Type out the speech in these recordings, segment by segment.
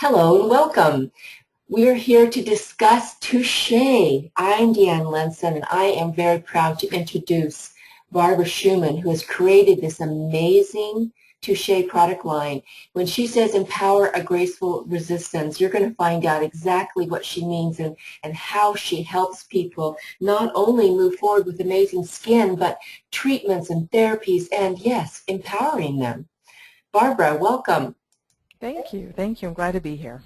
Hello and welcome. We're here to discuss Touche. I'm Deanne Lenson, and I am very proud to introduce Barbara Schumann, who has created this amazing Touche product line. When she says empower a graceful resistance, you're going to find out exactly what she means and how she helps people not only move forward with amazing skin, but treatments and therapies and, yes, empowering them. Barbara, welcome. Thank you. Thank you. I'm glad to be here.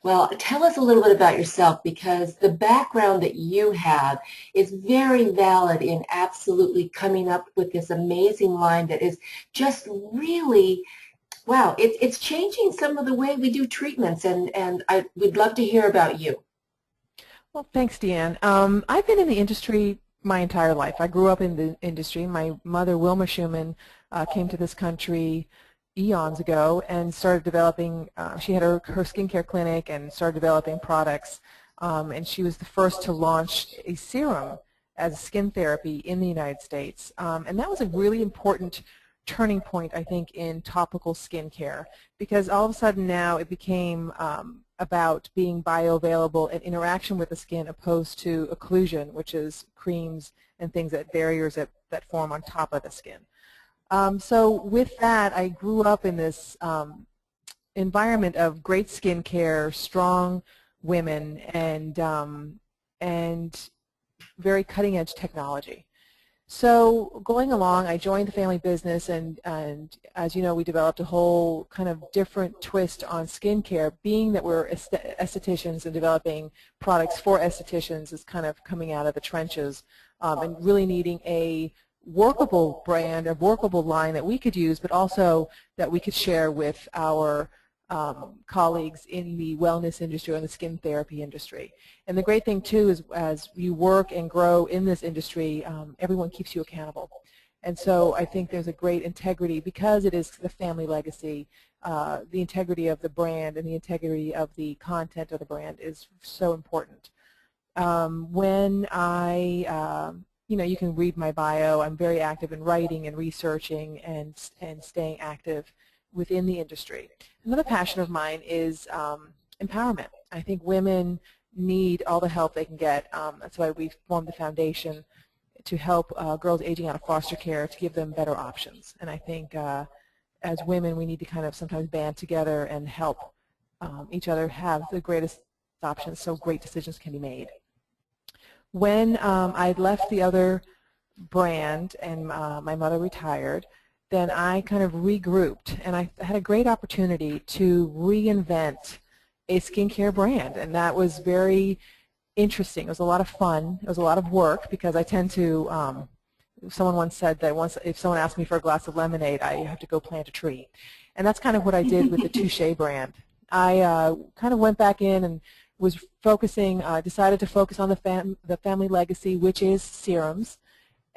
Well, tell us a little bit about yourself because the background that you have is very valid in absolutely coming up with this amazing line that is just really, wow, it's changing some of the way we do treatments and we'd love to hear about you. Well, thanks, Deanne. I've been in the industry my entire life. I grew up in the industry. My mother, Wilma Schumann, came to this country eons ago and started developing, she had her skincare clinic and started developing products. And she was the first to launch a serum as a skin therapy in the United States. And that was a really important turning point, I think, in topical skincare, because all of a sudden now it became about being bioavailable and interaction with the skin opposed to occlusion, which is creams and things that barriers that form on top of the skin. So with that, I grew up in this environment of great skincare, strong women, and very cutting-edge technology. So going along, I joined the family business, and as you know, we developed a whole kind of different twist on skincare. Being that we're estheticians and developing products for estheticians is kind of coming out of the trenches and really needing a workable brand, a workable line that we could use, but also that we could share with our colleagues in the wellness industry or in the skin therapy industry. And the great thing too is as you work and grow in this industry, everyone keeps you accountable. And so I think there's a great integrity because it is the family legacy. The integrity of the brand and the integrity of the content of the brand is so important. When you can read my bio, I'm very active in writing and researching and staying active within the industry. Another passion of mine is empowerment. I think women need all the help they can get. That's why we formed the foundation to help girls aging out of foster care to give them better options. And I think as women we need to kind of sometimes band together and help each other have the greatest options so great decisions can be made. When I left the other brand and my mother retired, then I kind of regrouped, and I had a great opportunity to reinvent a skincare brand, and that was very interesting. It was a lot of fun. It was a lot of work because I tend to, someone once said that if someone asked me for a glass of lemonade, I have to go plant a tree. And that's kind of what I did with the Touche brand. I kind of went back in and was focusing, decided to focus on the family legacy, which is serums,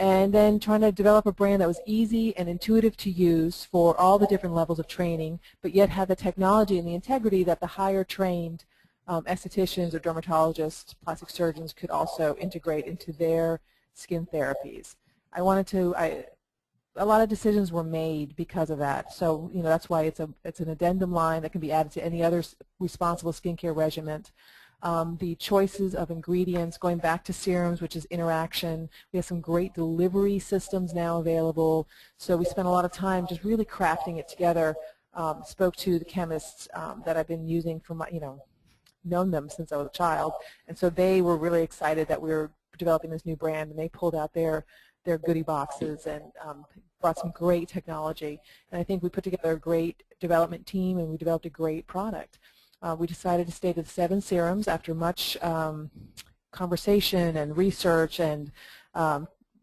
and then trying to develop a brand that was easy and intuitive to use for all the different levels of training, but yet had the technology and the integrity that the higher trained estheticians or dermatologists, plastic surgeons could also integrate into their skin therapies. I wanted to, a lot of decisions were made because of that. So, that's why it's an addendum line that can be added to any other responsible skincare regimen. The choices of ingredients, going back to serums, which is interaction. We have some great delivery systems now available. So we spent a lot of time just really crafting it together. Spoke to the chemists that I've been using for my, known them since I was a child. And so they were really excited that we were developing this new brand, and they pulled out their goodie boxes and brought some great technology. And I think we put together a great development team, and we developed a great product. We decided to stay to the 7 serums after much conversation and research and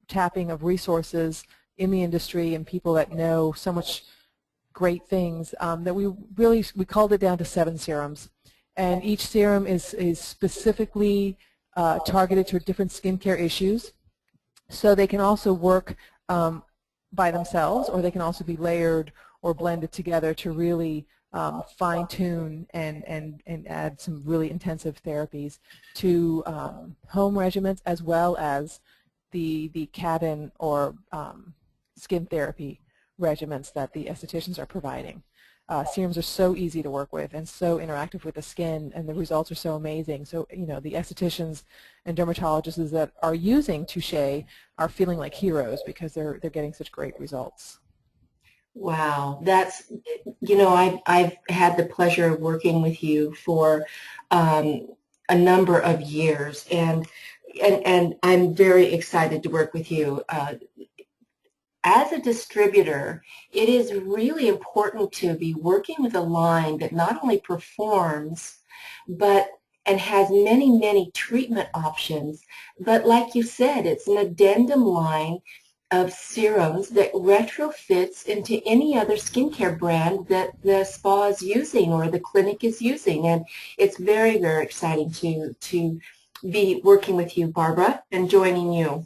tapping of resources in the industry and people that know so much great things that we called it down to 7 serums. And each serum is specifically targeted to different skincare issues. So they can also work by themselves, or they can also be layered or blended together to really fine-tune and add some really intensive therapies to home regimens as well as the cabin or skin therapy regimens that the estheticians are providing. Serums are so easy to work with and so interactive with the skin, and the results are so amazing. So, the estheticians and dermatologists that are using Touche are feeling like heroes because they're getting such great results. Wow, I've had the pleasure of working with you for um, a number of years, and I'm very excited to work with you. As a distributor, it is really important to be working with a line that not only performs, but and has many, many treatment options, but like you said, it's an addendum line of serums that retrofits into any other skincare brand that the spa is using or the clinic is using. And it's very, very exciting to be working with you, Barbara, and joining you.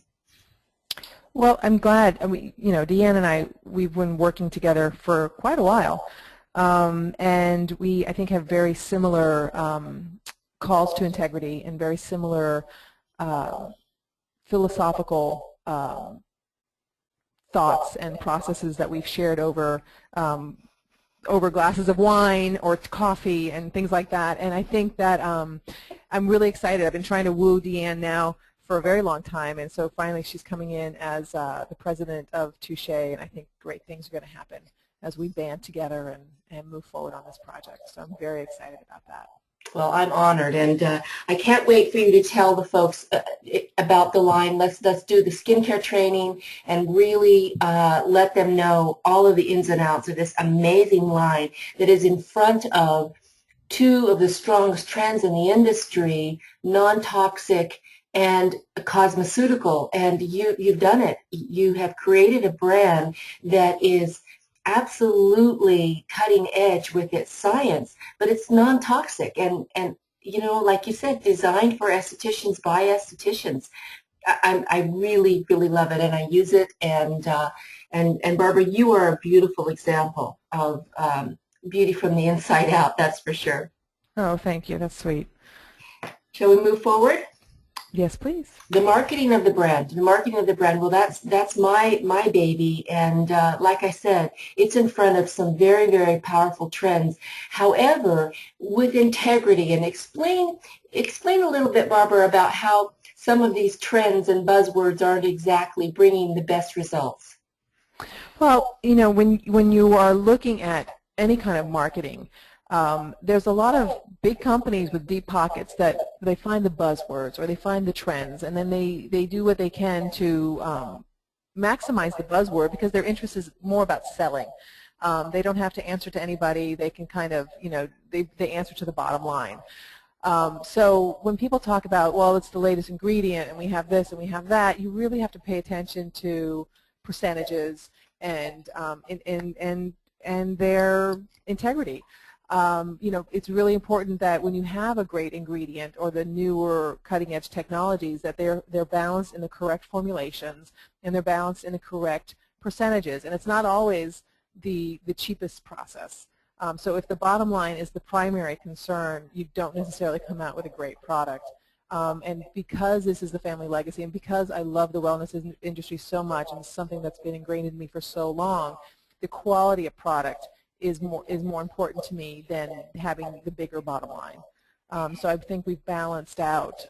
Well, I'm glad. Deanne and we've been working together for quite a while, and we, I think, have very similar calls to integrity and very similar philosophical thoughts and processes that we've shared over glasses of wine or coffee and things like that. And I think that I'm really excited. I've been trying to woo Deanne now for a very long time, and so finally she's coming in as the president of Touche, and I think great things are going to happen as we band together and move forward on this project. So I'm very excited about that. Well, I'm honored, and I can't wait for you to tell the folks about the line. Let's do the skincare training and really let them know all of the ins and outs of this amazing line that is in front of two of the strongest trends in the industry, non-toxic and cosmeceutical. And you've done it. You have created a brand that is absolutely cutting edge with its science, but it's non-toxic and like you said, designed for estheticians by estheticians. I really, really love it, and I use it. And Barbara, you are a beautiful example of beauty from the inside out. That's for sure. Oh, thank you. That's sweet. Shall we move forward? Yes, please. The marketing of the brand. The marketing of the brand. Well, that's my baby, and like I said, it's in front of some very, very powerful trends. However, with integrity, and explain a little bit, Barbara, about how some of these trends and buzzwords aren't exactly bringing the best results. Well, when you are looking at any kind of marketing, there's a lot of big companies with deep pockets that they find the buzzwords or they find the trends, and then they do what they can to maximize the buzzword because their interest is more about selling. They don't have to answer to anybody. They can kind of, they answer to the bottom line. So when people talk about, well, it's the latest ingredient and we have this and we have that, you really have to pay attention to percentages and their integrity. It's really important that when you have a great ingredient or the newer cutting-edge technologies that they're balanced in the correct formulations and they're balanced in the correct percentages. And it's not always the cheapest process. So if the bottom line is the primary concern, you don't necessarily come out with a great product. And because this is the family legacy and because I love the wellness industry so much and it's something that's been ingrained in me for so long, the quality of product is more important to me than having the bigger bottom line. So I think we've balanced out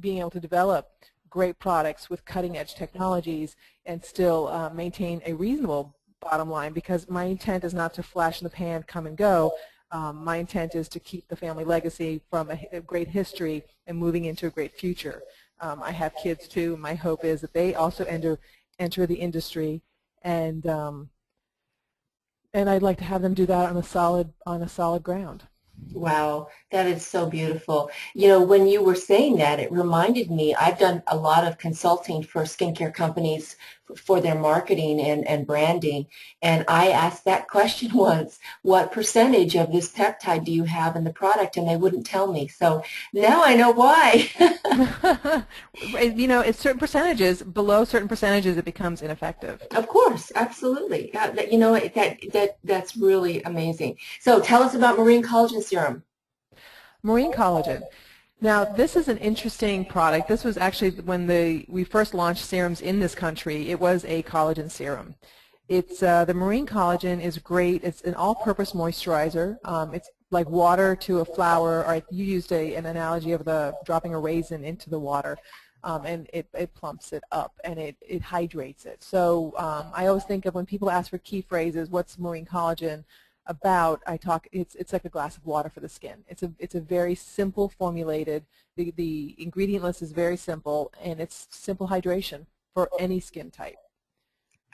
being able to develop great products with cutting-edge technologies and still maintain a reasonable bottom line, because my intent is not to flash in the pan, come and go. My intent is to keep the family legacy from a great history and moving into a great future. I have kids too. My hope is that they also enter the industry, and I'd like to have them do that on a solid ground. Wow, that is so beautiful. When you were saying that, it reminded me, I've done a lot of consulting for skincare companies for their marketing and branding, and I asked that question once, what percentage of this peptide do you have in the product? And they wouldn't tell me. So now I know why. It's certain percentages, below certain percentages it becomes ineffective. Of course, absolutely. That's really amazing. So tell us about marine collagen serum. Marine collagen. Now, this is an interesting product. This was actually when we first launched serums in this country. It was a collagen serum. It's the marine collagen is great. It's an all-purpose moisturizer. It's like water to a flower, or you used an analogy of dropping a raisin into the water, and it plumps it up and it hydrates it. So I always think of when people ask for key phrases, what's marine collagen about? It's like a glass of water for the skin. It's a very simple formulated. The ingredient list is very simple, and it's simple hydration for any skin type.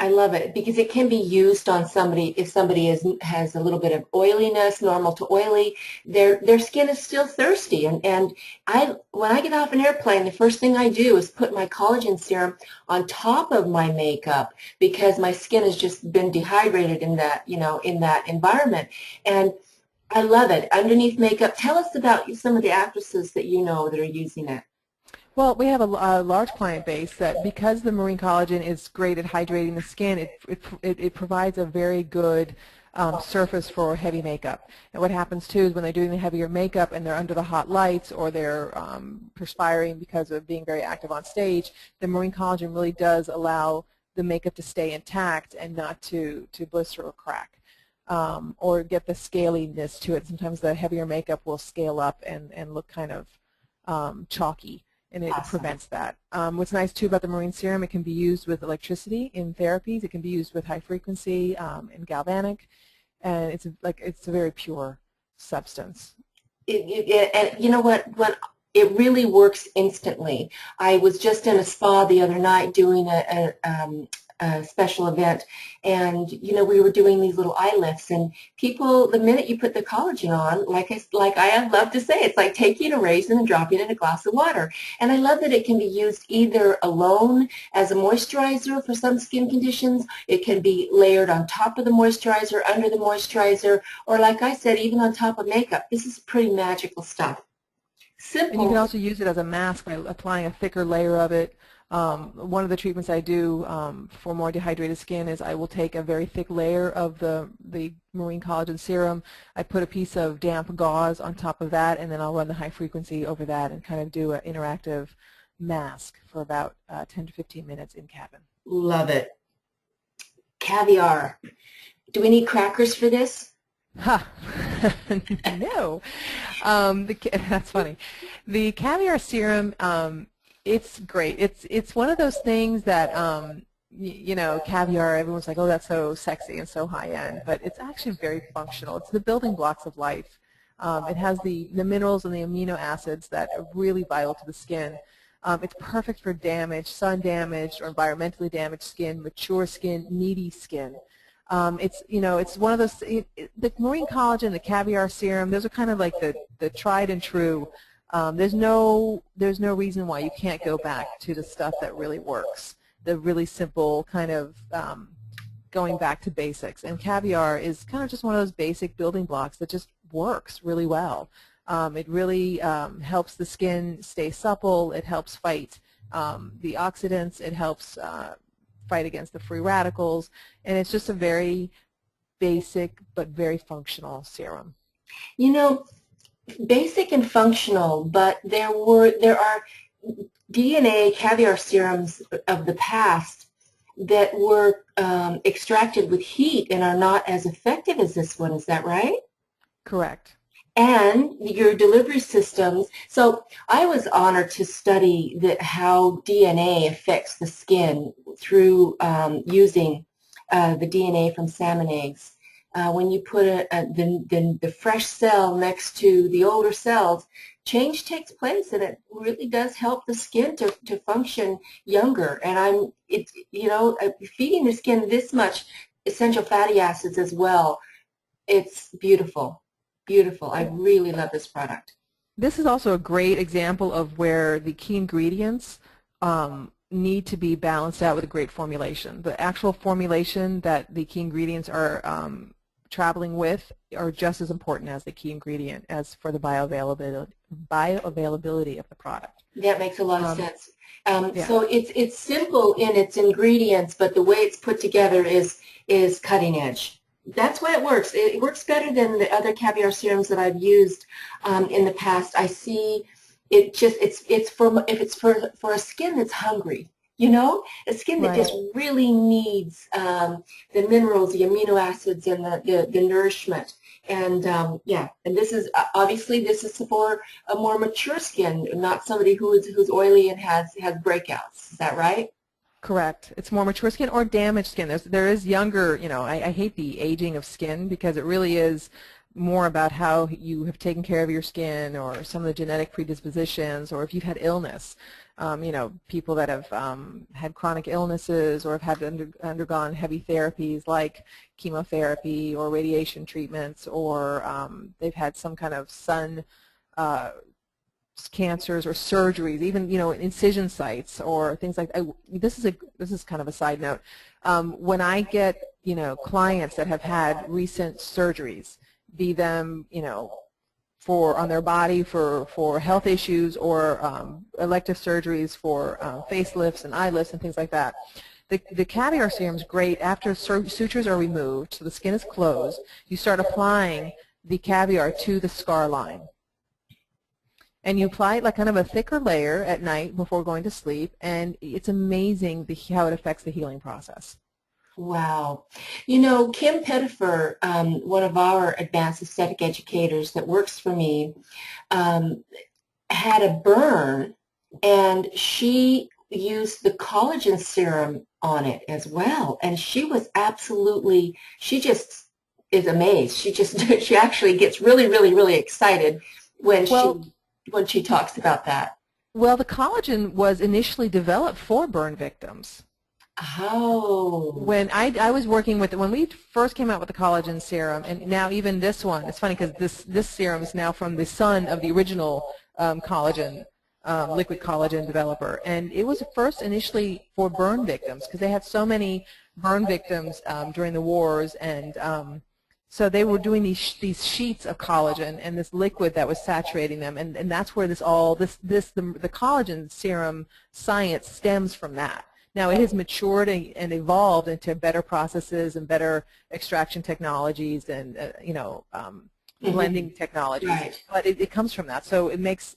I love it because it can be used on somebody if somebody has a little bit of oiliness, normal to oily. Their skin is still thirsty, and when I get off an airplane, the first thing I do is put my collagen serum on top of my makeup because my skin has just been dehydrated in that in that environment, and I love it. Underneath makeup, tell us about some of the actresses that you know that are using it. Well, we have a large client base that, because the marine collagen is great at hydrating the skin, it provides a very good surface for heavy makeup. And what happens too is when they're doing the heavier makeup and they're under the hot lights or they're perspiring because of being very active on stage, the marine collagen really does allow the makeup to stay intact and not to blister or crack. Or get the scaliness to it. Sometimes the heavier makeup will scale up and look kind of chalky, and it Awesome. prevents that. What's nice too about the marine serum, it can be used with electricity in therapies. It can be used with high frequency and galvanic, and it's a very pure substance. And you know what? When it really works instantly. I was just in a spa the other night doing a special event, and we were doing these little eye lifts, and people, the minute you put the collagen on, like I love to say, it's like taking a raisin and dropping it in a glass of water. And I love that it can be used either alone as a moisturizer for some skin conditions. It can be layered on top of the moisturizer, under the moisturizer, or like I said, even on top of makeup. This is pretty magical stuff. And you can Simple. also use it as a mask by applying a thicker layer of it. One of the treatments I do for more dehydrated skin is I will take a very thick layer of the marine collagen serum. I put a piece of damp gauze on top of that, and then I'll run the high frequency over that and kind of do an interactive mask for about 10 to 15 minutes in cabin. Love it. Caviar. Do we need crackers for this? Ha! No. That's funny. The caviar serum, it's great. It's one of those things that caviar. Everyone's like, oh, that's so sexy and so high end, but it's actually very functional. It's the building blocks of life. It has the minerals and the amino acids that are really vital to the skin. It's perfect for sun damaged or environmentally damaged skin, mature skin, needy skin. It's one of those. The marine collagen, the caviar serum, those are kind of like the tried and true. There's no reason why you can't go back to the stuff that really works. The really simple kind of going back to basics. And caviar is kind of just one of those basic building blocks that just works really well. It really helps the skin stay supple. It helps fight the oxidants. It helps fight against the free radicals, and it's just a very basic but very functional serum. Basic and functional, but there are DNA caviar serums of the past that were extracted with heat and are not as effective as this one. Is that right? Correct. And your delivery systems. So I was honored to study how DNA affects the skin through using the DNA from salmon eggs. When you put the fresh cell next to the older cells, change takes place, and it really does help the skin to function younger. And feeding the skin this much essential fatty acids as well, it's beautiful. Beautiful. I really love this product. This is also a great example of where the key ingredients need to be balanced out with a great formulation. The actual formulation that the key ingredients are traveling with are just as important as the key ingredient as for the bioavailability of the product. That makes a lot of sense. Yeah. So it's simple in its ingredients, but the way it's put together is cutting edge. That's why it works. It works better than the other caviar serums that I've used in the past. I see it just if it's for a skin that's hungry, you know, a skin that Right. just really needs the minerals, the amino acids, and the nourishment. And yeah, and this is obviously this is for a more mature skin, not somebody who's oily and has breakouts. Is that right? Correct. It's more mature skin or damaged skin. There is younger, I hate the aging of skin because it really is more about how you have taken care of your skin or some of the genetic predispositions or if you've had illness. People that have had chronic illnesses or have had undergone heavy therapies like chemotherapy or radiation treatments or they've had some kind of sun uh, cancers or surgeries, even incision sites or things like that. This is kind of a side note. When I get clients that have had recent surgeries, be them for on their body for health issues or elective surgeries for facelifts and eye lifts and things like that. The caviar serum is great after sutures are removed, so the skin is closed. You start applying the caviar to the scar line. And you apply it like kind of a thicker layer at night before going to sleep, and it's amazing how it affects the healing process. Wow. Kim Pettifer, one of our advanced aesthetic educators that works for me, um, had a burn, and she used the collagen serum on it as well. And she was absolutely, she just is amazed. She just, she actually gets really, really, really excited when Well, she talks about that. well, the collagen was initially developed for burn victims. Oh, I was working with, when we first came out with the collagen serum, and now even this one, it's funny because this serum is now from the son of the original collagen, liquid collagen developer. And it was first initially for burn victims because they had so many burn victims during the wars, and so they were doing these sheets of collagen and this liquid that was saturating them, and that's where the collagen serum science stems from that. Now it has matured and evolved into better processes and better extraction technologies and hmm, blending technologies, right. but it comes from that. So it makes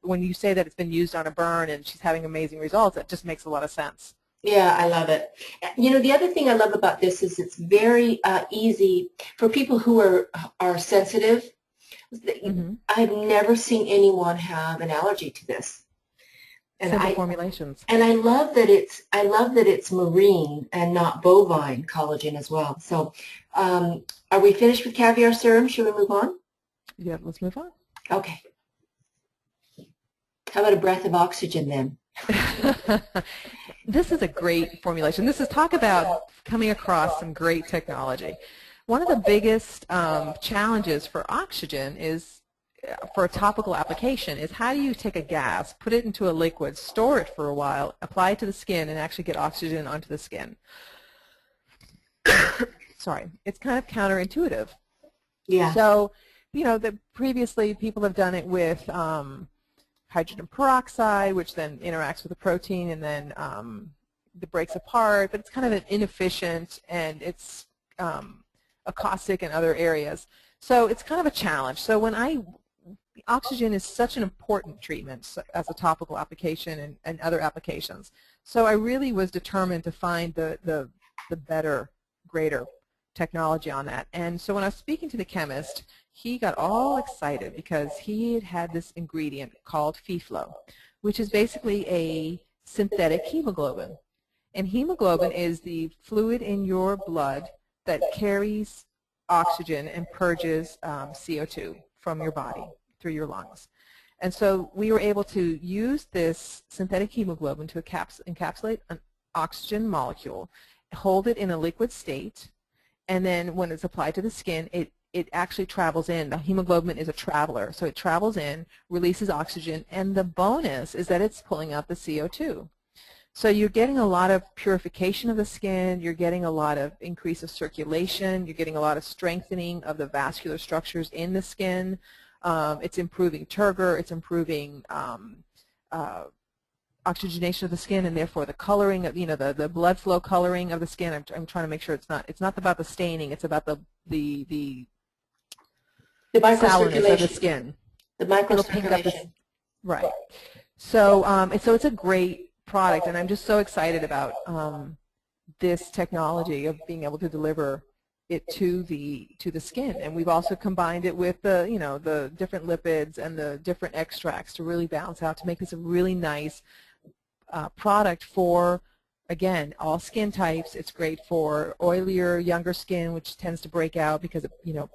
when you say that it's been used on a burn and she's having amazing results, it just makes a lot of sense. Yeah, I love it. The other thing I love about this is it's very easy for people who are sensitive. Hmm. I've never seen anyone have an allergy to this. And Simple I formulations. and I love that it's marine and not bovine collagen as well. So, are we finished with caviar serum? Should we move on? Yeah, let's move on. Okay. How about a breath of oxygen then? This is a great formulation. This is talk about coming across some great technology. One of the biggest challenges for oxygen is for a topical application is how do you take a gas, put it into a liquid, store it for a while, apply it to the skin, and actually get oxygen onto the skin. Sorry, it's kind of counterintuitive. Yeah. So, previously people have done it with hydrogen peroxide, which then interacts with the protein and then it breaks apart, but it's kind of inefficient and it's acoustic in other areas. So it's kind of a challenge. So oxygen is such an important treatment as a topical application and other applications. So I really was determined to find the better, greater technology on that. And so when I was speaking to the chemist, he got all excited because he had this ingredient called FeFlo, which is basically a synthetic hemoglobin. And hemoglobin is the fluid in your blood that carries oxygen and purges CO2 from your body through your lungs. And so we were able to use this synthetic hemoglobin to encapsulate an oxygen molecule, hold it in a liquid state, and then when it's applied to the skin, it actually travels in. The hemoglobin is a traveler, so it travels in, releases oxygen, and the bonus is that it's pulling out the CO2. So you're getting a lot of purification of the skin, you're getting a lot of increase of circulation, you're getting a lot of strengthening of the vascular structures in the skin. It's improving turgor, it's improving oxygenation of the skin, and therefore the coloring of the blood flow coloring of the skin. I'm trying to make sure it's not about the staining, it's about the The sourness of the microcirculation. skin. The It'll pink up this microcirculation. right. So so it's a great product, and I'm just so excited about this technology of being able to deliver it to the skin. And we've also combined it with the the different lipids and the different extracts to really balance out to make this a really nice product for, again, all skin types. It's great for oilier, younger skin, which tends to break out because the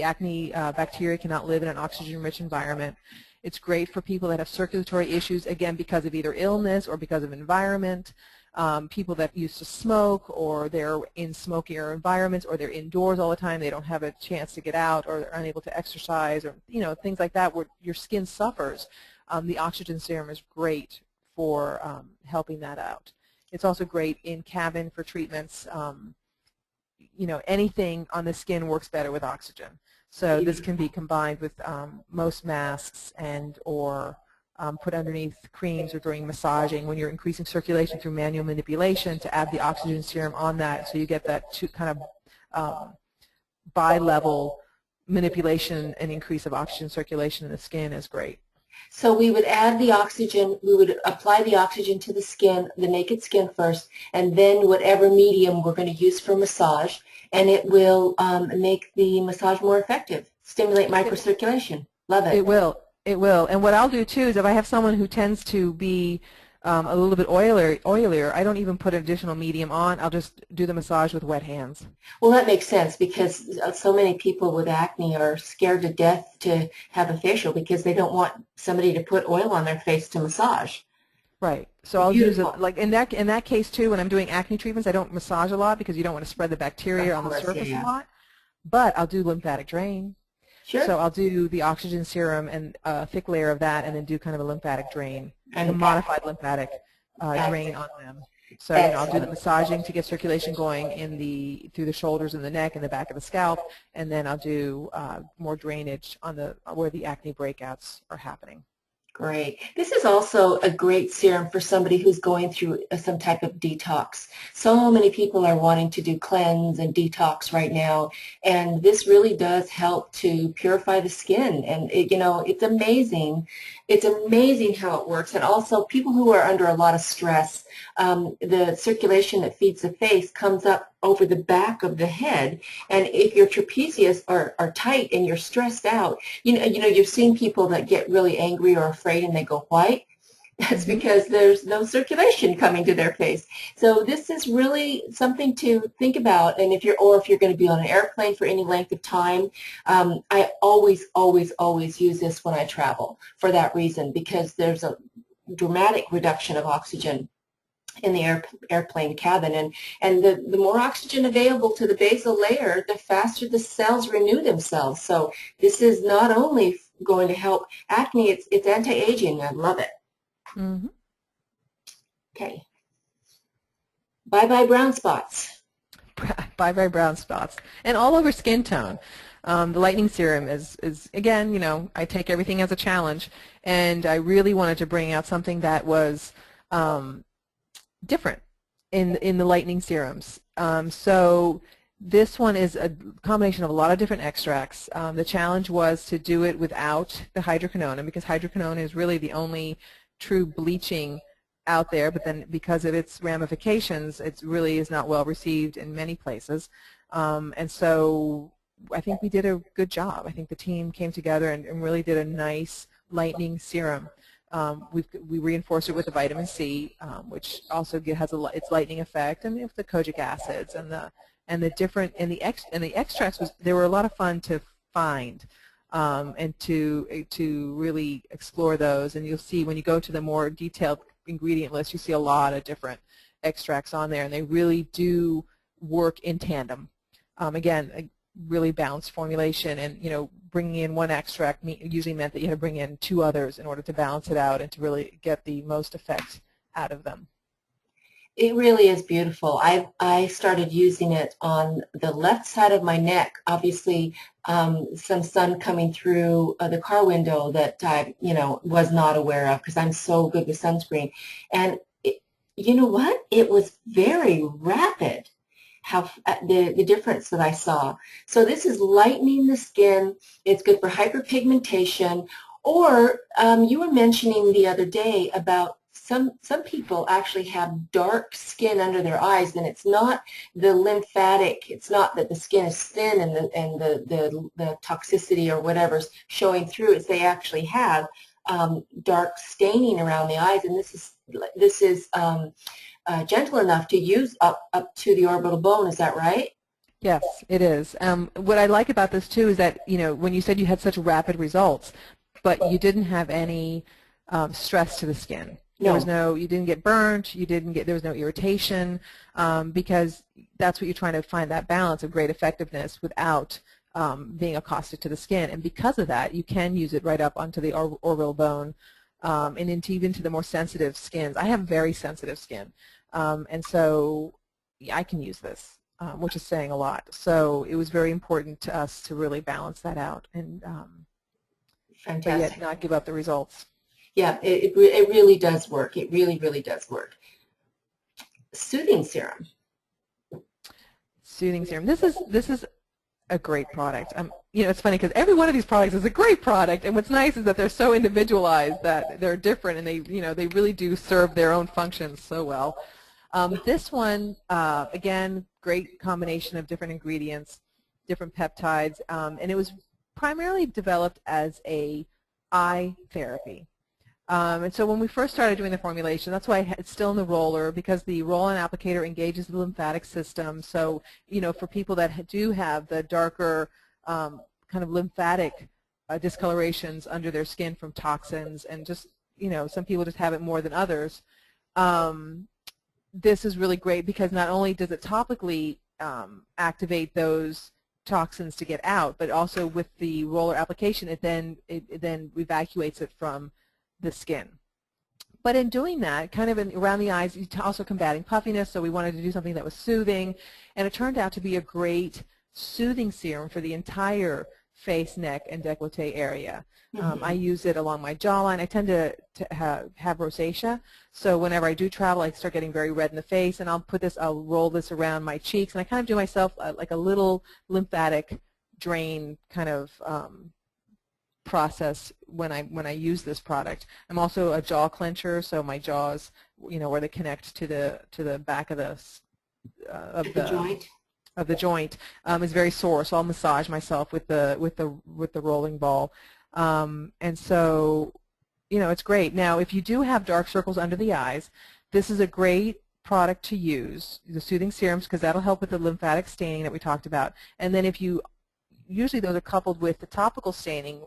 acne bacteria cannot live in an oxygen-rich environment. It's great for people that have circulatory issues, again, because of either illness or because of environment. People that used to smoke, or they're in smokier environments, or they're indoors all the time, they don't have a chance to get out, or they're unable to exercise, or things like that where your skin suffers. The oxygen serum is great for helping that out. It's also great in cabin for treatments. Anything on the skin works better with oxygen. So this can be combined with most masks or put underneath creams or during massaging when you're increasing circulation through manual manipulation, to add the oxygen serum on that, so you get that kind of bi-level manipulation and increase of oxygen circulation in the skin is great. So we would add the oxygen, we would apply the oxygen to the skin, the naked skin first, and then whatever medium we're going to use for massage, and it will make the massage more effective, stimulate microcirculation. Love it. It will. It will. And what I'll do too is if I have someone who tends to be a little bit oilier, I don't even put an additional medium on. I'll just do the massage with wet hands. Well, that makes sense, because so many people with acne are scared to death to have a facial because they don't want somebody to put oil on their face to massage. Right. So I'll use it, like in that case too, when I'm doing acne treatments, I don't massage a lot because you don't want to spread the bacteria on the surface a lot. But I'll do lymphatic drain. Sure. So I'll do the oxygen serum and a thick layer of that, and then do kind of a lymphatic drain, and a modified lymphatic drain on them. So I'll do the massaging to get circulation going through the shoulders and the neck and the back of the scalp, and then I'll do more drainage on where the acne breakouts are happening. Great. This is also a great serum for somebody who's going through some type of detox. So many people are wanting to do cleanse and detox right now, and this really does help to purify the skin. And it's amazing. It's amazing how it works. And also, people who are under a lot of stress, the circulation that feeds the face comes up over the back of the head, and if your trapezius are tight and you're stressed out, you've seen people that get really angry or afraid and they go white. That's because there's no circulation coming to their face. So this is really something to think about. And if you're going to be on an airplane for any length of time, I always use this when I travel for that reason, because there's a dramatic reduction of oxygen in the airplane cabin, and the more oxygen available to the basal layer, the faster the cells renew themselves. So this is not only going to help acne, it's anti-aging. I love it. Mm-hmm. Okay. Bye-bye brown spots. Bye-bye brown spots. And all over skin tone. The lightning serum is again, I take everything as a challenge, and I really wanted to bring out something that was different in the lightning serums. So this one is a combination of a lot of different extracts. The challenge was to do it without the hydroquinone, because hydroquinone is really the only true bleaching out there, but then because of its ramifications, it really is not well received in many places. And so I think we did a good job. I think the team came together and really did a nice lightning serum. We reinforced it with the vitamin C, which also has its lightning effect, and with the kojic acids and the extracts they were a lot of fun to find, and to really explore those. And you'll see when you go to the more detailed ingredient list, you see a lot of different extracts on there, and they really do work in tandem. Again, a really balanced formulation, and bringing in one extract usually meant that you had to bring in two others in order to balance it out and to really get the most effect out of them. It really is beautiful. I started using it on the left side of my neck. Obviously, some sun coming through the car window that I, was not aware of, because I'm so good with sunscreen. And you know what? It was very rapid. How the difference that I saw. So this is lightening the skin. It's good for hyperpigmentation. Or you were mentioning the other day about some people actually have dark skin under their eyes, and it's not the lymphatic. It's not that the skin is thin and the toxicity or whatever's showing through. It's they actually have dark staining around the eyes, and this is gentle enough to use up to the orbital bone. Is that right? Yes, it is. What I like about this too is that, when you said you had such rapid results, but you didn't have any stress to the skin. No. You didn't get burnt, there was no irritation, because that's what you're trying to find, that balance of great effectiveness without being a caustic to the skin. And because of that, you can use it right up onto the orbital bone, and even to the more sensitive skins. I have very sensitive skin, and so yeah, I can use this. Which is saying a lot. So it was very important to us to really balance that out, and but yet not give up the results. Yeah, it really does work. It really, really does work. Soothing serum. Soothing serum. This is a great product. It's funny because every one of these products is a great product, and what's nice is that they're so individualized that they're different, and they really do serve their own functions so well. This one, again, great combination of different ingredients, different peptides, and it was primarily developed as a eye therapy. And so when we first started doing the formulation, that's why it's still in the roller, because the roll-on applicator engages the lymphatic system. So, for people that do have the darker kind of lymphatic discolorations under their skin from toxins, and just, some people just have it more than others. This is really great because not only does it topically activate those toxins to get out, but also with the roller application, it then evacuates it from the skin. But in doing that, kind of around the eyes, also combating puffiness, so we wanted to do something that was soothing, and it turned out to be a great soothing serum for the entire face, neck, and décolleté area. I use it along my jawline. I tend to have rosacea, so whenever I do travel, I start getting very red in the face, and I'll roll this around my cheeks, and I kind of do myself like a little lymphatic drain kind of process when I use this product. I'm also a jaw clencher, so my jaws, where they connect to the back of the joint. Of the joint is very sore, so I'll massage myself with the rolling ball, and so it's great. Now, if you do have dark circles under the eyes, this is a great product to use, the soothing serums, because that'll help with the lymphatic staining that we talked about. And then usually those are coupled with the topical staining,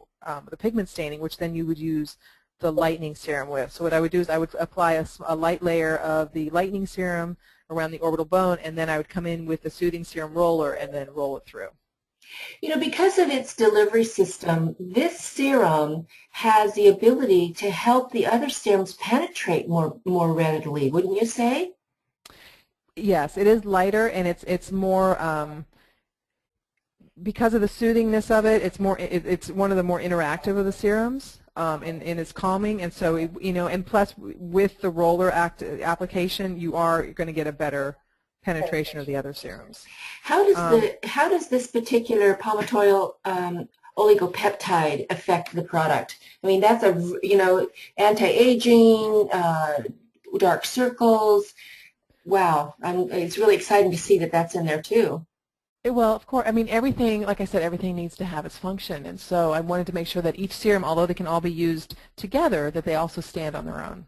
the pigment staining, which then you would use the lightening serum with. So what I would do is I would apply a light layer of the lightening serum around the orbital bone, and then I would come in with the soothing serum roller and then roll it through. Because of its delivery system, this serum has the ability to help the other serums penetrate more readily, wouldn't you say? Yes, it is lighter, and it's more because of the soothingness of it. It's one of the more interactive of the serums. And it's calming, and so and plus with the roller application, you are going to get a better penetration of the other serums. How does this particular palmitoyl oligopeptide affect the product? I mean, that's anti-aging, dark circles. Wow, it's really exciting to see that that's in there too. Well, of course, I mean, everything, like I said, everything needs to have its function, and so I wanted to make sure that each serum, although they can all be used together, that they also stand on their own.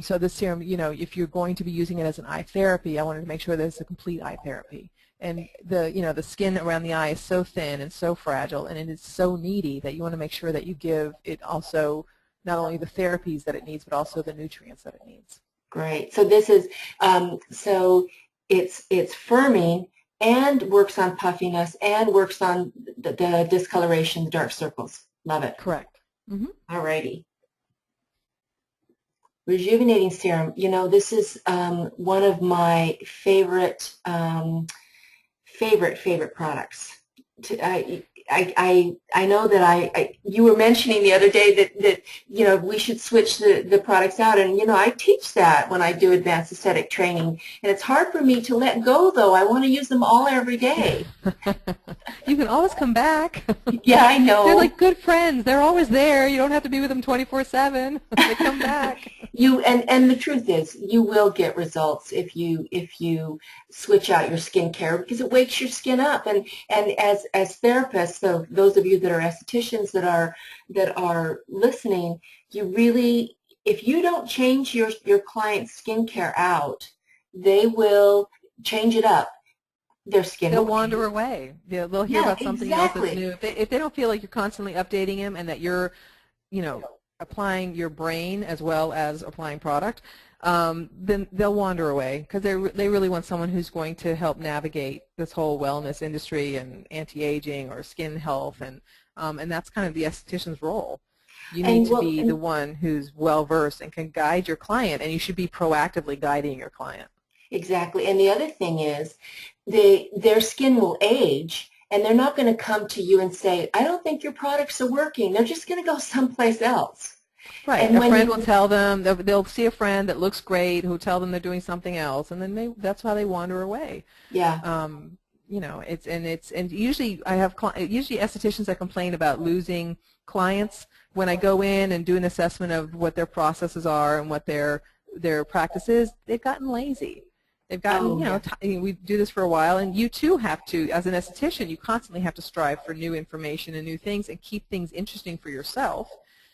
So this serum, if you're going to be using it as an eye therapy, I wanted to make sure that it's a complete eye therapy. And the skin around the eye is so thin and so fragile, and it is so needy that you want to make sure that you give it also not only the therapies that it needs, but also the nutrients that it needs. Great. So this is so it's firming, and works on puffiness, and works on the discoloration, the dark circles. Love it. Correct. All righty. Rejuvenating serum. This is one of my favorite products. I know that you were mentioning the other day that we should switch the products out, and I teach that when I do advanced aesthetic training, and it's hard for me to let go, though. I want to use them all every day. You can always come back. Yeah, I know. They're like good friends. They're always there. You don't have to be with them 24/7. They come back. And the truth is, you will get results if you switch out your skincare, because it wakes your skin up. And as therapists, so those of you that are estheticians that are listening, you really, if you don't change your client's skincare out, they will change it up. Their skin They'll will wander change. away. They'll hear Yeah, about something else that's exactly. new. If they don't feel like you're constantly updating them and that you're, applying your brain as well as applying product, then they'll wander away because they really want someone who's going to help navigate this whole wellness industry and anti-aging or skin health, and that's kind of the esthetician's role. You need And to well, be the and one who's well versed and can guide your client, and you should be proactively guiding your client. exactly. And the other thing is, their skin will age, and they're not going to come to you and say, "I don't think your products are working." They're just going to go someplace else. Right. And A when friend will you, tell them, they'll see a friend that looks great who tell them they're doing something else, and then that's how they wander away. yeah, And usually I have usually estheticians that complain about losing clients when I go in and do an assessment of what their processes are and what their practice is. They've gotten lazy. They've gotten, oh yeah, we do this for a while, and you too have to, as an esthetician, you constantly have to strive for new information and new things and keep things interesting for yourself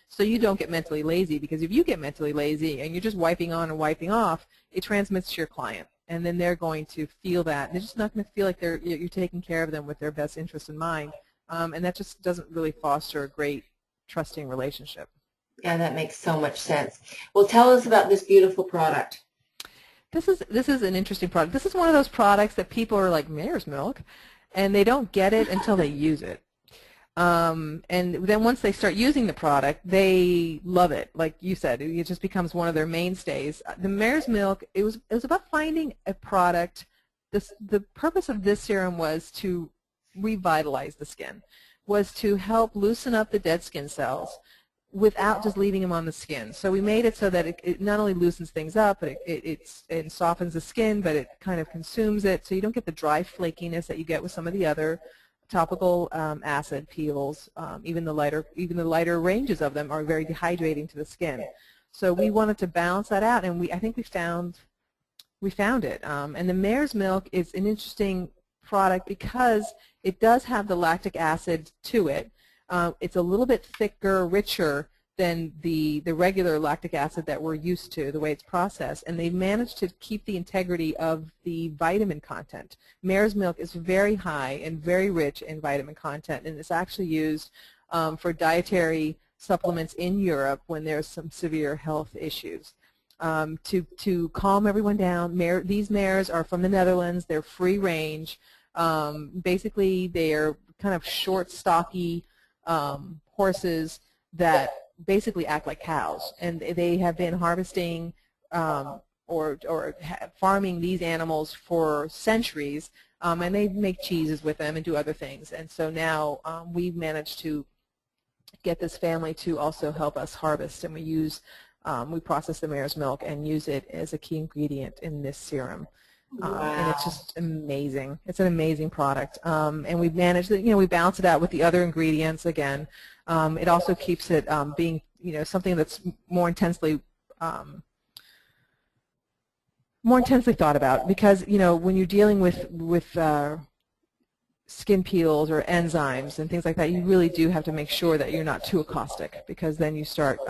so you don't get mentally lazy, because if you get mentally lazy and you're just wiping on and wiping off, it transmits to your client, and then they're going to feel that. And they're just not going to feel like you're taking care of them with their best interest in mind, and that just doesn't really foster a great, trusting relationship. yeah, that makes so much sense. Well, tell us about this beautiful product. This is an interesting product. This is one of those products that people are like, mare's milk, and they don't get it until they use it. And then once they start using the product, they love it. Like you said, it just becomes one of their mainstays. The mare's milk, it was about finding a product. The purpose of this serum was to revitalize the skin, was to help loosen up the dead skin cells without just leaving them on the skin. So we made it so that it not only loosens things up, but it softens the skin, but it kind of consumes it, so you don't get the dry flakiness that you get with some of the other topical acid peels. Even the lighter ranges of them are very dehydrating to the skin. So we wanted to balance that out, and I think we found it. And the mare's milk is an interesting product because it does have the lactic acid to it. It's a little bit thicker, richer than the regular lactic acid that we're used to, the way it's processed, and they've managed to keep the integrity of the vitamin content. Mare's milk is very high and very rich in vitamin content, and it's actually used for dietary supplements in Europe when there's some severe health issues. To calm everyone down, these mares are from the Netherlands. They're free range. Basically, they're kind of short, stocky horses that basically act like cows, and they have been harvesting or farming these animals for centuries, and they make cheeses with them and do other things. And so now we've managed to get this family to also help us harvest, and we process the mare's milk and use it as a key ingredient in this serum. And it's Wow. just amazing. It's an amazing product, and we've managed that. We balance it out with the other ingredients again. It also keeps it being, something that's more intensely thought about, because when you're dealing with skin peels or enzymes and things like that, you really do have to make sure that you're not too caustic, because then you start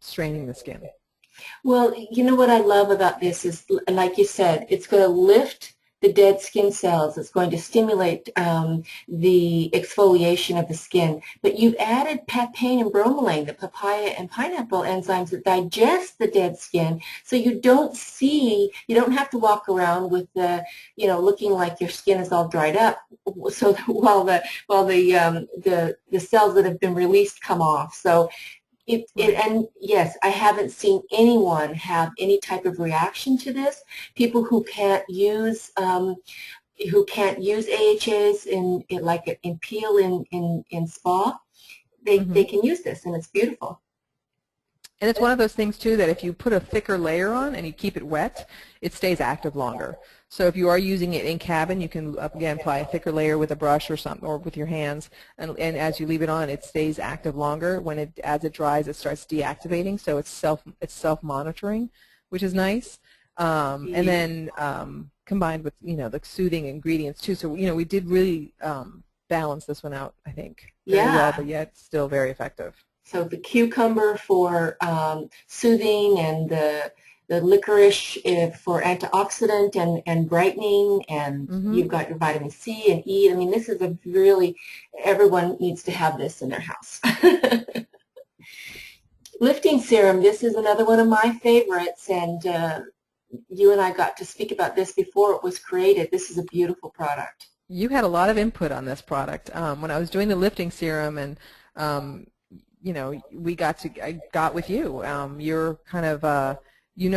straining the skin. Well, you know what I love about this is, like you said, it's going to lift the dead skin cells. It's going to stimulate the exfoliation of the skin. But you've added papain and bromelain, the papaya and pineapple enzymes that digest the dead skin, so you don't have to walk around with looking like your skin is all dried up. So while the cells that have been released come off. So Right. and yes, I haven't seen anyone have any type of reaction to this. People who can't use AHAs in peel in spa, they Mm-hmm. can use this, and it's beautiful. And it's one of those things, too, that if you put a thicker layer on and you keep it wet, it stays active longer. So if you are using it in cabin, you can again apply a thicker layer with a brush or something, or with your hands, and as you leave it on, it stays active longer. When as it dries, it starts deactivating. So it's self monitoring, which is nice. And then combined with the soothing ingredients too. So we did really balance this one out, I think, very well, but yet still very effective. So the cucumber for soothing, and the licorice for antioxidant and brightening, and you've got your vitamin C and E. I mean, this is everyone needs to have this in their house. Lifting serum, this is another one of my favorites, and you and I got to speak about this before it was created. This is a beautiful product. You had a lot of input on this product. When I was doing the lifting serum, and I got with you. You're kind of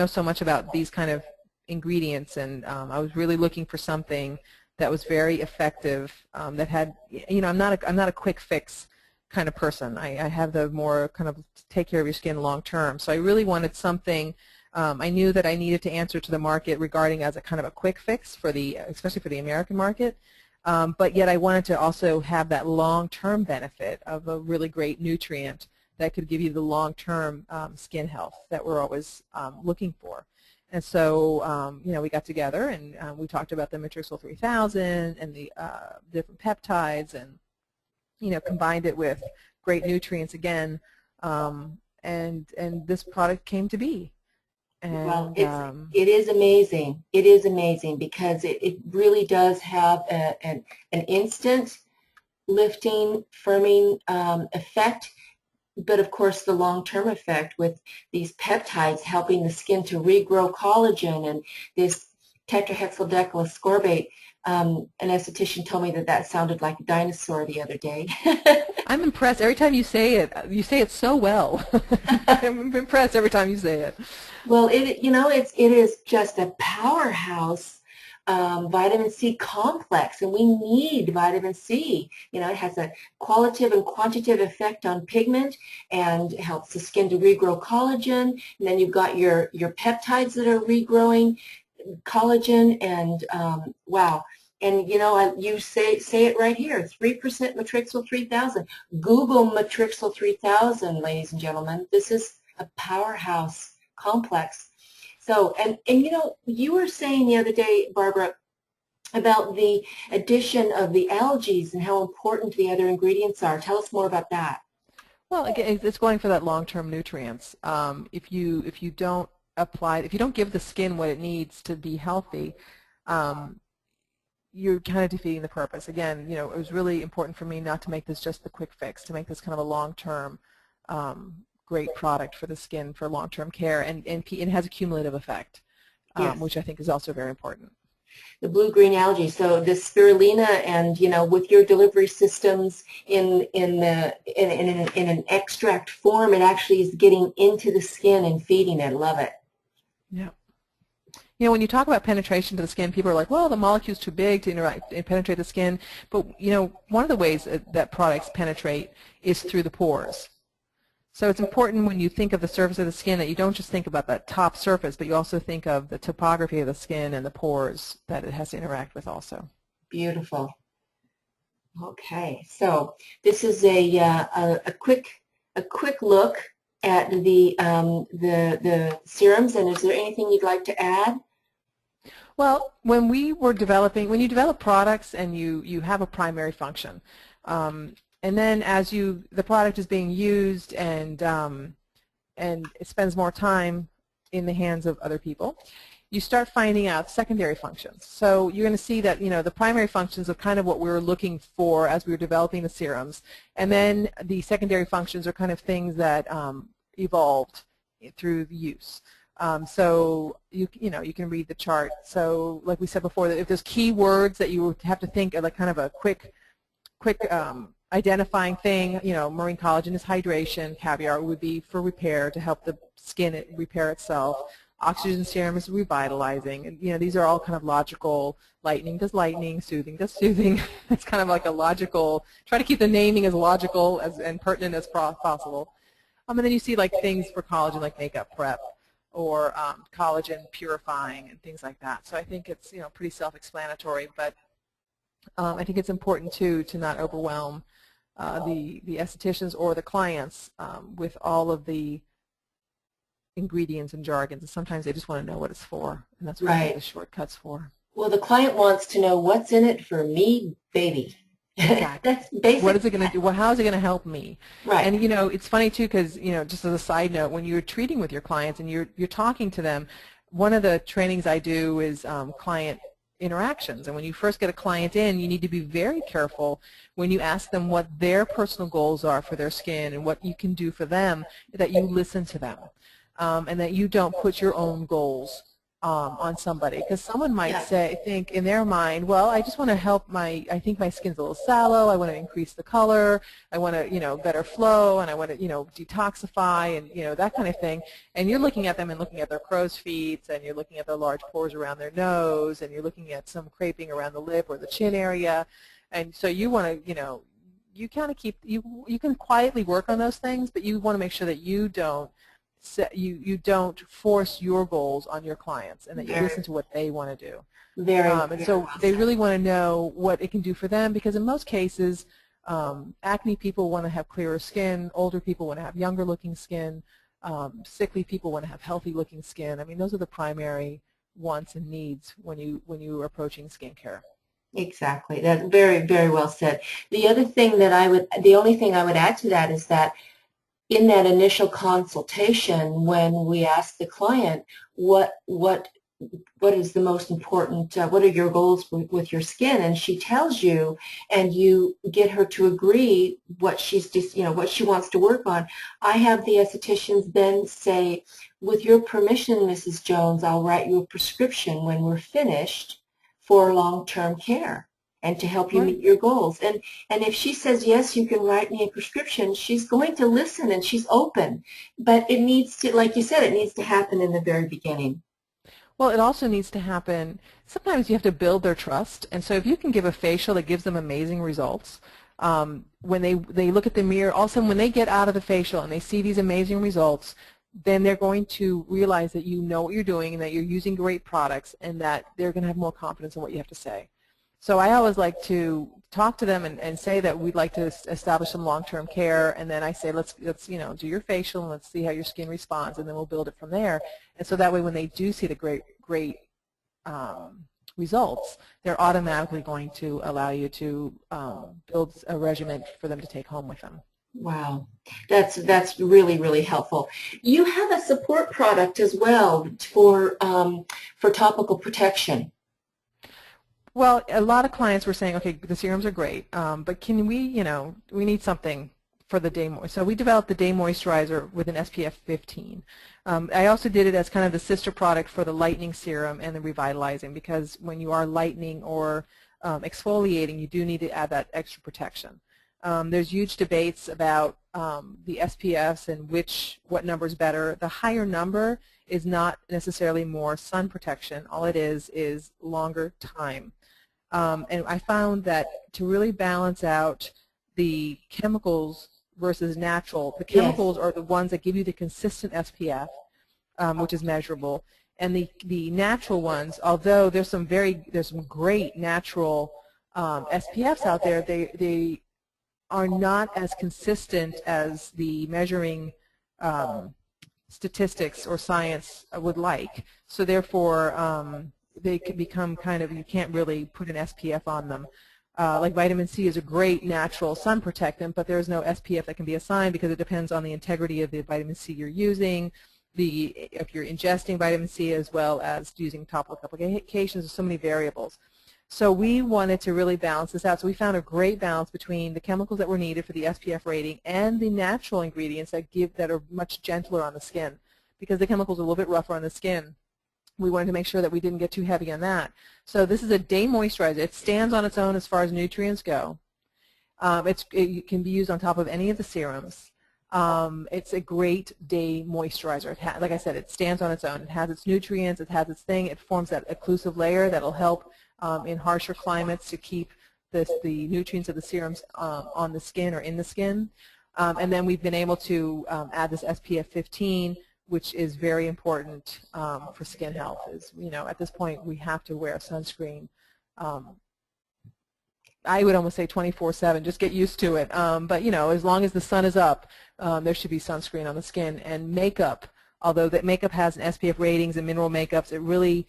so much about these kind of ingredients, and I was really looking for something that was very effective. That had, I'm not a quick fix kind of person. I have the more kind of take care of your skin long term. So I really wanted something. I knew that I needed to answer to the market regarding as a kind of a quick fix especially for the American market. But yet I wanted to also have that long-term benefit of a really great nutrient that could give you the long-term skin health that we're always looking for. And so, we got together and we talked about the Matrixyl 3000 and the different peptides, and combined it with great nutrients again, and this product came to be. And, well, it is amazing. It is amazing because it really does have an instant lifting, firming effect, but of course the long-term effect with these peptides helping the skin to regrow collagen, and this tetrahexyldecylascorbate. An esthetician told me that sounded like a dinosaur the other day. I'm impressed every time you say it so well. I'm impressed every time you say it. Well, it is just a powerhouse vitamin C complex, and we need vitamin C. It has a qualitative and quantitative effect on pigment, and helps the skin to regrow collagen. And then you've got your peptides that are regrowing collagen, and wow. And you say it right here, 3% Matrixyl 3000. Google Matrixyl 3000, ladies and gentlemen. This is a powerhouse complex. So, and you were saying the other day, Barbara, about the addition of the algae and how important the other ingredients are. Tell us more about that. Well, again, it's going for that long-term nutrients. If you don't give the skin what it needs to be healthy, you're kind of defeating the purpose. Again, it was really important for me not to make this just the quick fix, to make this kind of a long-term great product for the skin for long-term care, and it has a cumulative effect, Yes. Which I think is also very important. The blue-green algae. So the spirulina, and with your delivery systems in an extract form, it actually is getting into the skin and feeding it. Love it. Yeah. When you talk about penetration to the skin, people are like, well, the molecule's too big to interact and penetrate the skin. But one of the ways that products penetrate is through the pores. So it's important when you think of the surface of the skin that you don't just think about that top surface, but you also think of the topography of the skin and the pores that it has to interact with also. Beautiful. Okay, so this is a quick look at the serums, and is there anything you'd like to add? Well, when you develop products and you have a primary function, and then as the product is being used and it spends more time in the hands of other people, you start finding out secondary functions. So you're going to see that the primary functions are kind of what we were looking for as we were developing the serums, and then the secondary functions are kind of things that evolved through the use. So you can read the chart. So like we said before, that if there's key words that you would have to think of, like kind of a quick identifying thing, marine collagen is hydration, caviar would be for repair, to help the skin repair itself. Oxygen serum is revitalizing, and these are all kind of logical. Lightning does lightning, soothing does soothing. It's kind of like a logical. Try to keep the naming as logical and pertinent as possible. And then you see like things for collagen, like makeup prep. or collagen purifying and things like that. So I think it's pretty self-explanatory, but I think it's important too to not overwhelm the estheticians or the clients with all of the ingredients and jargons. And sometimes they just want to know what it's for, and that's what we give the Right. shortcuts for. Well, the client wants to know what's in it for me, baby. Exactly. That's What is basic. it going to do? Well, how is it going to help me? Right. And it's funny too because just as a side note, when you're treating with your clients and you're talking to them, one of the trainings I do is client interactions. And when you first get a client in, you need to be very careful when you ask them what their personal goals are for their skin and what you can do for them, that you listen to them, and that you don't put your own goals on somebody, because someone might Yeah. think in their mind, well, I just want to help I think my skin's a little sallow, I want to increase the color, I want to, better flow, and I want to, detoxify, and, that kind of thing. And you're looking at them and looking at their crow's feet, and you're looking at their large pores around their nose, and you're looking at some creping around the lip or the chin area. And so you want to, you kind of you can quietly work on those things, but you want to make sure that you don't force your goals on your clients, and that you Very, listen to what they want to do. very, And very so well they said. really want to know what it can do for them, because in most cases, acne people want to have clearer skin, older people want to have younger looking skin, sickly people want to have healthy looking skin. I mean, those are the primary wants and needs when you are approaching skincare. Exactly. That's very, very well said. The only thing I would add to that is that in that initial consultation, when we ask the client what is the most important, what are your goals with your skin, and she tells you, and you get her to agree what she's just, what she wants to work on. I have the estheticians then say, with your permission, Mrs. Jones, I'll write you a prescription when we're finished for long-term care and to help you Right. meet your goals. And if she says, yes, you can write me a prescription, she's going to listen and she's open. But it needs to, like you said, it needs to happen in the very beginning. Well, it also needs to happen, sometimes you have to build their trust, and so if you can give a facial that gives them amazing results, when they look at the mirror, all of a sudden when they get out of the facial and they see these amazing results, then they're going to realize that you know what you're doing and that you're using great products, and that they're going to have more confidence in what you have to say. So I always like to talk to them and say that we'd like to establish some long-term care, and then I say let's do your facial and let's see how your skin responds, and then we'll build it from there. And so that way, when they do see the great results, they're automatically going to allow you to build a regimen for them to take home with them. Wow, that's really, really helpful. You have a support product as well for topical protection. Well, a lot of clients were saying, okay, the serums are great, but can we, we need something for the day moisturizer. So we developed the day moisturizer with an SPF 15. I also did it as kind of the sister product for the lightening serum and the revitalizing, because when you are lightening or exfoliating, you do need to add that extra protection. There's huge debates about the SPFs and what number is better. The higher number is not necessarily more sun protection. All it is longer time. And I found that to really balance out the chemicals versus natural, the Yes. chemicals are the ones that give you the consistent SPF, which is measurable, and the natural ones, although there's some great natural SPFs out there, they are not as consistent as the measuring statistics or science would like. So therefore, they can become kind of, you can't really put an SPF on them. Like vitamin C is a great natural sun protectant, but there's no SPF that can be assigned because it depends on the integrity of the vitamin C you're using, if you're ingesting vitamin C, as well as using topical applications. There's so many variables. So we wanted to really balance this out. So we found a great balance between the chemicals that were needed for the SPF rating and the natural ingredients that are much gentler on the skin, because the chemicals are a little bit rougher on the skin. We wanted to make sure that we didn't get too heavy on that. So this is a day moisturizer. It stands on its own as far as nutrients go. It can be used on top of any of the serums. It's a great day moisturizer. Like I said, it stands on its own. It has its nutrients. It has its thing. It forms that occlusive layer that will help in harsher climates to keep the nutrients of the serums on the skin or in the skin. And then we've been able to add this SPF 15, which is very important for skin health. Is, at this point we have to wear sunscreen. I would almost say 24/7. Just get used to it. But as long as the sun is up, there should be sunscreen on the skin. And makeup, although that makeup has an SPF ratings and mineral makeups, it really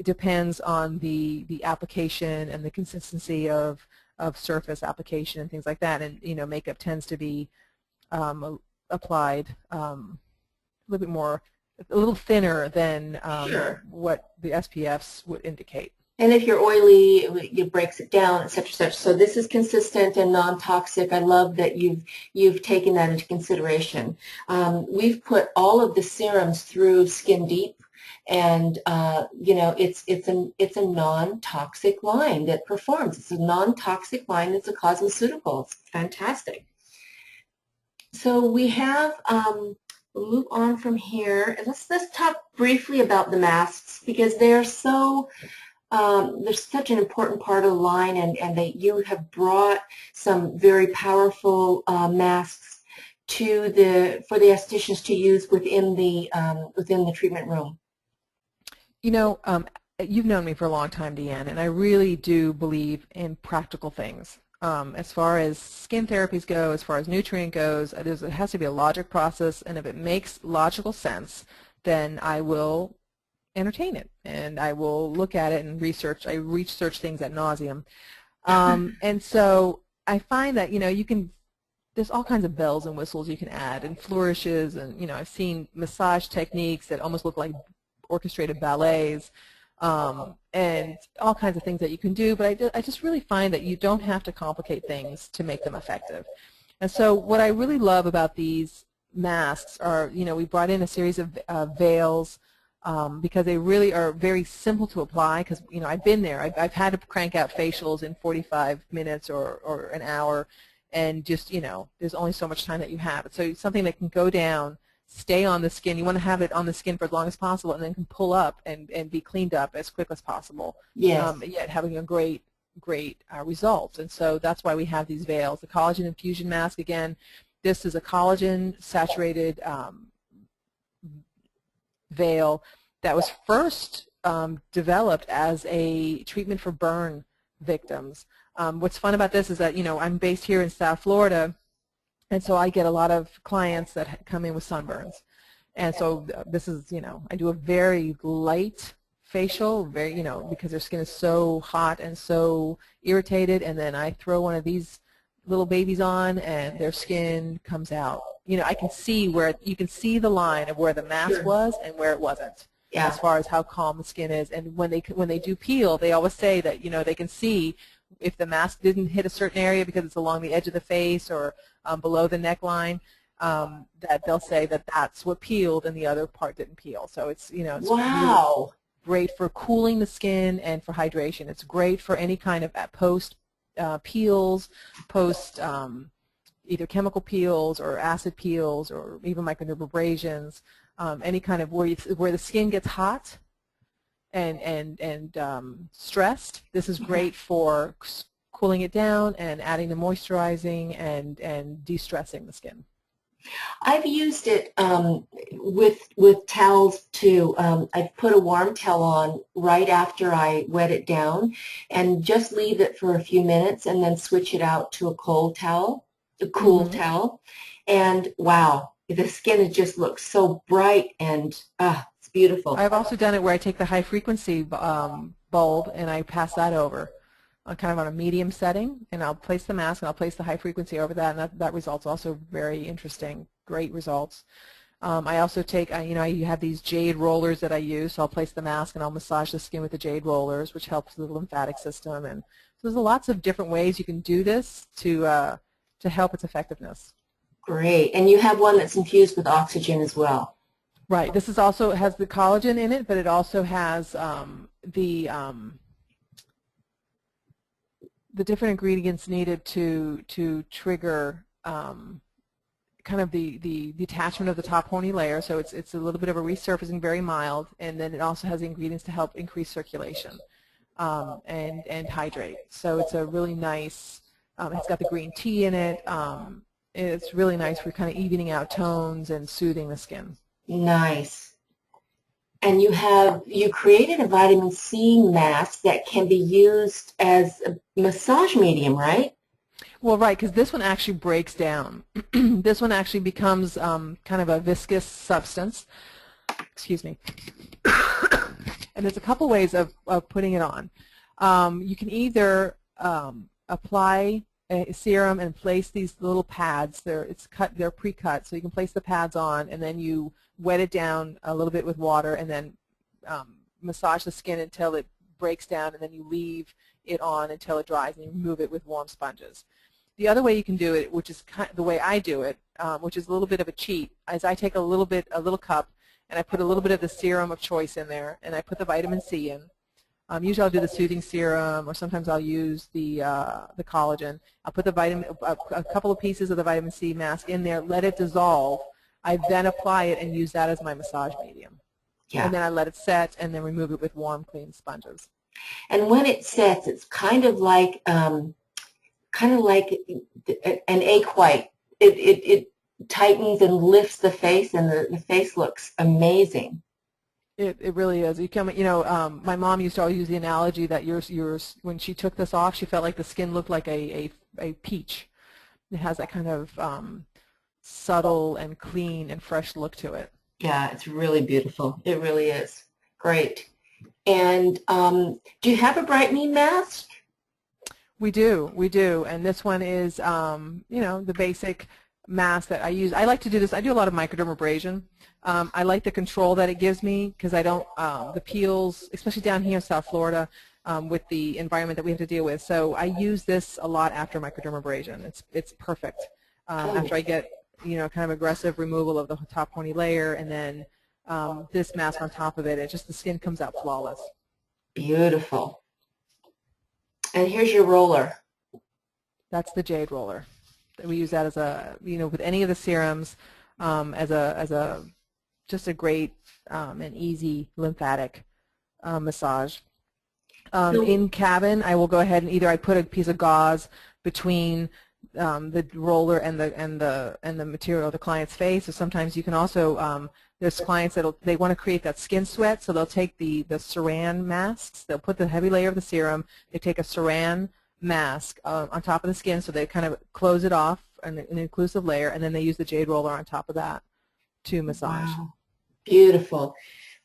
depends on the application and the consistency of surface application and things like that. And makeup tends to be applied a little bit more, a little thinner than Sure. what the SPFs would indicate. And if you're oily, it breaks it down, et cetera, et cetera. So this is consistent and non-toxic. I love that you've taken that into consideration. We've put all of the serums through Skin Deep, and it's a non-toxic line that performs. It's a non-toxic line that's a cosmeceutical. It's fantastic. So we have. We'll move on from here. Let's talk briefly about the masks, because they're so. They're such an important part of the line, and that you have brought some very powerful masks for the estheticians to use within the treatment room. You've known me for a long time, Deanne, and I really do believe in practical things. As far as skin therapies go, as far as nutrient goes, it has to be a logic process, and if it makes logical sense, then I will entertain it, and I will look at it and research. I research things ad nauseum, and so I find that there's all kinds of bells and whistles you can add, and flourishes, and I've seen massage techniques that almost look like orchestrated ballets, and all kinds of things that you can do. But I just really find that you don't have to complicate things to make them effective. And so what I really love about these masks are, we brought in a series of veils. Because they really are very simple to apply, because I've been there. I've had to crank out facials in 45 minutes or an hour, and just there's only so much time that you have. So it's something that can go down, stay on the skin. You want to have it on the skin for as long as possible, and then can pull up and be cleaned up as quick as possible. Yes. Yet having a great result. And so that's why we have these veils. The collagen infusion mask, again, this is a collagen saturated veil that was first developed as a treatment for burn victims. What's fun about this is that I'm based here in South Florida, and so I get a lot of clients that come in with sunburns, and so this is I do a very light facial, because their skin is so hot and so irritated, and then I throw one of these little babies on, and their skin comes out. I can see you can see the line of where the mask Sure. was and where it wasn't, Yeah. as far as how calm the skin is. And when they do peel, they always say that they can see if the mask didn't hit a certain area because it's along the edge of the face or below the neckline. That they'll say that that's what peeled and the other part didn't peel. So it's it's Wow. really great for cooling the skin and for hydration. It's great for any kind of post peels, post either chemical peels or acid peels or even microdermabrasions, any kind of where the skin gets hot and stressed. This is great for cooling it down and adding the moisturizing and de-stressing the skin. I've used it with towels too. I've put a warm towel on right after I wet it down, and just leave it for a few minutes, and then switch it out to a cold towel, a cool towel, and wow, the skin just looks so bright, and it's beautiful. I've also done it where I take the high frequency bulb and I pass that over. Kind of on a medium setting, and I'll place the mask and I'll place the high frequency over that, and that result's also very interesting, great results. I also take, you have these jade rollers that I use, so I'll place the mask and I'll massage the skin with the jade rollers, which helps the lymphatic system. And so there's lots of different ways you can do this to help its effectiveness. Great, and you have one that's infused with oxygen as well. Right. This is also has the collagen in it, but it also has the different ingredients needed to trigger kind of the detachment of the top horny layer. So it's a little bit of a resurfacing, very mild, and then it also has the ingredients to help increase circulation and hydrate. So it's a really nice. It's got the green tea in it. It's really nice for kind of evening out tones and soothing the skin. Nice. And you created a vitamin C mask that can be used as a massage medium, right? Well, right, because this one actually breaks down. This one actually becomes kind of a viscous substance. Excuse me. And there's a couple ways of putting it on. You can either apply a serum and place these little pads. They're pre-cut, so you can place the pads on, and then you wet it down a little bit with water, and then massage the skin until it breaks down, and then you leave it on until it dries, and you remove it with warm sponges. The other way you can do it, which is the way I do it, which is a little bit of a cheat, is I take a little cup, and I put a little bit of the serum of choice in there, and I put the vitamin C in. Usually I'll do the soothing serum, or sometimes I'll use the collagen. I'll put a couple of pieces of the vitamin C mask in there, let it dissolve. I then apply it and use that as my massage medium. Yeah. And then I let it set and then remove it with warm, clean sponges. And when it sets, it's kind of like an egg white. It tightens and lifts the face, and the face looks amazing. It really is. My mom used to always use the analogy that yours when she took this off, she felt like the skin looked like a peach. It has that kind of subtle and clean and fresh look to it. Yeah, it's really beautiful. It really is. Great. And do you have a brightening mask? We do, and this one is, the basic mask that I use. I like to do this. I do a lot of microdermabrasion. I like the control that it gives me because I don't, the peels, especially down here in South Florida, with the environment that we have to deal with. So I use this a lot after microdermabrasion. It's perfect. After I get, kind of aggressive removal of the top horny layer, and then this mask on top of it, the skin comes out flawless. Beautiful. And here's your roller. That's the jade roller. We use that as a, with any of the serums, just a great and easy lymphatic massage. In cabin, I will go ahead and either I put a piece of gauze between the roller and the material of the client's face, or sometimes you can also there's clients they want to create that skin sweat, so they'll take the saran masks. They'll put the heavy layer of the serum. They take a saran mask on top of the skin, so they kind of close it off, an inclusive layer, and then they use the jade roller on top of that to massage. Wow. Beautiful.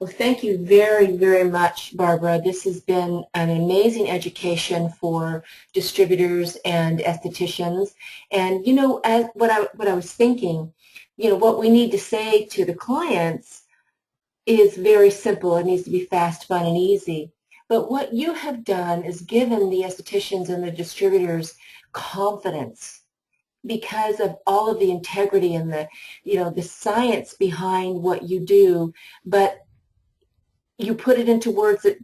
Well, thank you very, very much, Barbara. This has been an amazing education for distributors and estheticians. And, as what I was thinking, what we need to say to the clients is very simple. It needs to be fast, fun, and easy. But what you have done is given the estheticians and the distributors confidence because of all of the integrity and the science behind what you do, but you put it into words that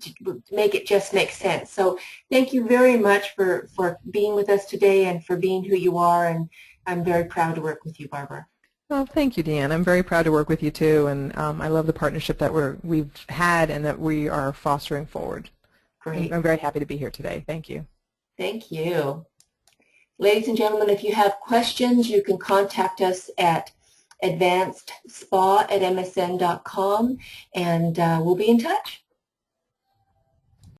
make it just make sense. So thank you very much for being with us today and for being who you are, and I'm very proud to work with you, Barbara. Well, thank you, Deanne. I'm very proud to work with you too, and I love the partnership that we've had and that we are fostering forward. Great. I'm very happy to be here today. Thank you. Thank you. Ladies and gentlemen, if you have questions, you can contact us at advancedspa@msn.com, and we'll be in touch.